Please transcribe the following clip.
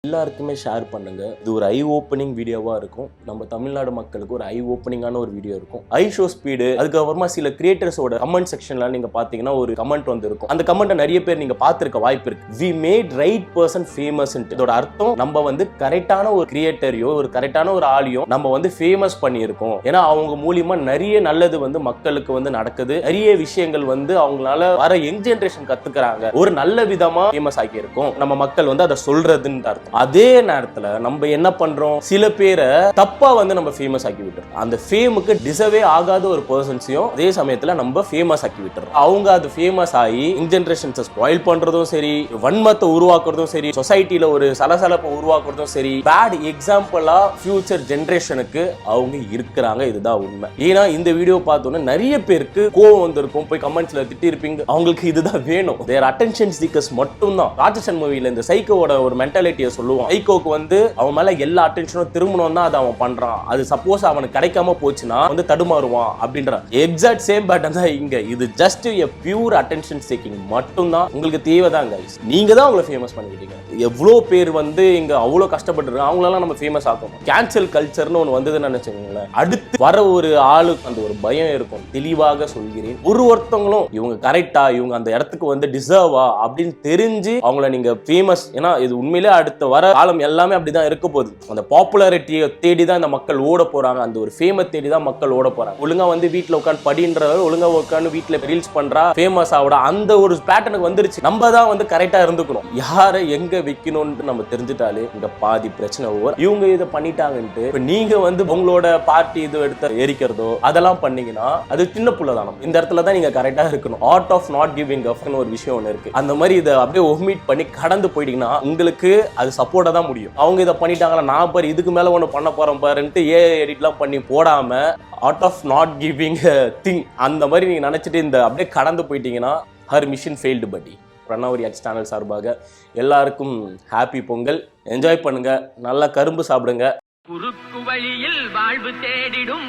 எல்லாருக்குமே ஷேர் பண்ணுங்க. இது ஒரு ஐ ஓப்பனிங் வீடியோவா இருக்கும். நம்ம தமிழ்நாடு மக்களுக்கு ஒரு ஐ ஓப்பனிங்கான ஒரு வீடியோ இருக்கும். ஐ ஷோ ஸ்பீடு, அதுக்கப்புறமா சில கிரியேட்டர்ஸோட கமெண்ட் செக்ஷன்ல நீங்க பாத்தீங்கன்னா ஒரு கமெண்ட் வந்து இருக்கும். அந்த கமெண்ட்டை நிறைய பேர் நீங்க பார்த்திருக்க வாய்ப்பு இருக்கு. We made right person famous. இதோட அர்த்தம் நம்ம வந்து கரெக்டான ஒரு கிரியேட்டரையோ ஒரு கரெக்டான ஒரு ஆளையோ நம்ம வந்து ஃபேமஸ் பண்ணியிருக்கோம். ஏன்னா அவங்க மூலியமா நிறைய நல்லது வந்து மக்களுக்கு வந்து நடக்குது. நிறைய விஷயங்கள் வந்து அவங்களால வர யங் ஜெனரேஷன் கத்துக்கிறாங்க. ஒரு நல்ல விதமா ஃபேமஸ் ஆகி இருக்கும். நம்ம மக்கள் வந்து அதை சொல்றதுன்னு அர்த்தம். அதே நேரத்துல நம்ம என்ன பண்றோம், சில பேரை தப்பா வந்து நம்ம ஃபேமஸ் ஆக்கி விட்டுறோம். அந்த ஃபேமுக்கு டிசர்வே ஆகாத ஒரு பர்சன்ஸையும் அதே சமயத்துல நம்ம ஃபேமஸ் ஆக்கி விட்டுறோம். அவங்க அது ஃபேமஸ் ஆகி யங் ஜெனரேஷன்ஸை ஸ்பாயில் பண்றதும் சரி, வன்மத்தை உருவாக்குறதும் சரி, சொசைட்டில ஒரு சலசலப்பை உருவாக்குறதும் சரி, பேட் எக்ஸாம்பிளா ஃபியூச்சர் ஜெனரேஷனுக்கு அவங்க இருக்கிறாங்க. இதுதான் உண்மை. ஏன்னா இந்த வீடியோ பார்த்தோன்னே நிறைய பேருக்கு கோவம் வந்திருக்கும், போய் கமெண்ட்ஸ்ல திட்டி இருப்பீங்க. அவங்களுக்கு இதுதான் வேணும். தேர் அட்டென்ஷன் சீக்கர்ஸ் மட்டும்தான். ராட்சசன் மூவில இந்த சைக்கோட ஒரு மென்டாலிட்டியை சொல்லுவான். சைக்கோக்கு வந்து அவன் மேல எல்லா அட்டென்ஷனும் திரும்பணும் தான் அதை அவன் பண்றான். அது சப்போஸ் அவனுக்கு கிடைக்காம போச்சுன்னா வந்து தடுமாறுவான் அப்படின்றான். எக்ஸாக்ட் சேம் பேட்டர்ன் தான் இங்க. இது just a pure attention seeking மட்டும்தான். உங்களுக்கு தேவைதான் கைஸ். நீங்க தான் உங்களை ஃபேமஸ் பண்ணிக்கிட்டீங்க. எவ்வளோ பேர் வந்து இங்க அவ்வளோ கஷ்டப்பட்டுருக்காங்க. அவங்களெல்லாம் நம்ம ஃபேமஸ் ஆக்கணும். கேன்சல் கல்ச்சர்னு ஒன்று வந்ததுன்னு நினைச்சுக்கோங்களேன். அடுத்து வர ஒரு ஆளுக்கு அந்த ஒரு பயம் இருக்கும். தெளிவாக சொல்கிறேன், ஒருத்தவங்களும் இவங்க கரெக்டா, இவங்க அந்த இடத்துக்கு வந்து டிசர்வா அப்படின்னு தெரிஞ்சு அவங்கள நீங்க ஃபேமஸ், ஏன்னா இது உண்மையிலே அடுத்த வர காலம் எல்லாமே அப்படிதான் இருக்க போகுது. அந்த பாப்புலாரிட்டியை தேடி தான் இந்த மக்கள் ஓட போறாங்க. அந்த ஒரு ஃபேமை தேடி தான் மக்கள் ஓட போறாங்க. ஒழுங்கா வந்து வீட்டுல உட்காந்து படின்றவர் ஒழுங்கா உட்காந்து வீட்டுல ரீல்ஸ் பண்றா, ஃபேமஸ் ஆகுடா, அந்த ஒரு பேட்டர்னுக்கு வந்துருச்சு. நம்ம தான் வந்து கரெக்டா இருந்துக்கணும். யாரை எங்க வைக்கணும்னு நம்ம தெரிஞ்சுட்டாலே இங்க பாதி பிரச்சனை ஓவர். இவங்க இதை பண்ணிட்டாங்கன்ட்டு இப்ப நீங்க வந்து உங்களோட பார்ட்டி இது எடுத்து எரிக்கிறதோ அதெல்லாம் பண்ணீங்கன்னா அது சின்ன புள்ளதானம். இந்த இடத்துல தான் நீங்க கரெக்டா இருக்கணும். ஆர்ட் ஆஃப் நாட் கிவிங் அப்னு ஒரு விஷயம் ஒன்று இருக்கு. அந்த மாதிரி இதை அப்படியே ஒமிட் பண்ணி கடந்து போயிட்டீங்கன்னா உங்களுக்கு அது சப்போர்ட்டா தான் முடியும். அவங்க இதை பண்ணிட்டாங்களா, நான் பாரு இதுக்கு மேல ஒன்று பண்ண போறேன் பாருன்ட்டு எடிட்லாம் பண்ணி போடாம art of not giving thing அந்த மாதிரி நீங்க நினைச்சிட்டு இந்த அப்படியே கடந்து போயிட்டீங்கன்னா ஹர் மிஷன் ஃபெயில்டு. பட்டி பிரணவ் ரியாக்ட் சேனல் சார்பாக எல்லாருக்கும் ஹாப்பி பொங்கல். என்ஜாய் பண்ணுங்க, நல்லா கரும்பு சாப்பிடுங்க. குறுக்கு வழியில் வாழ்வு தேடிடும்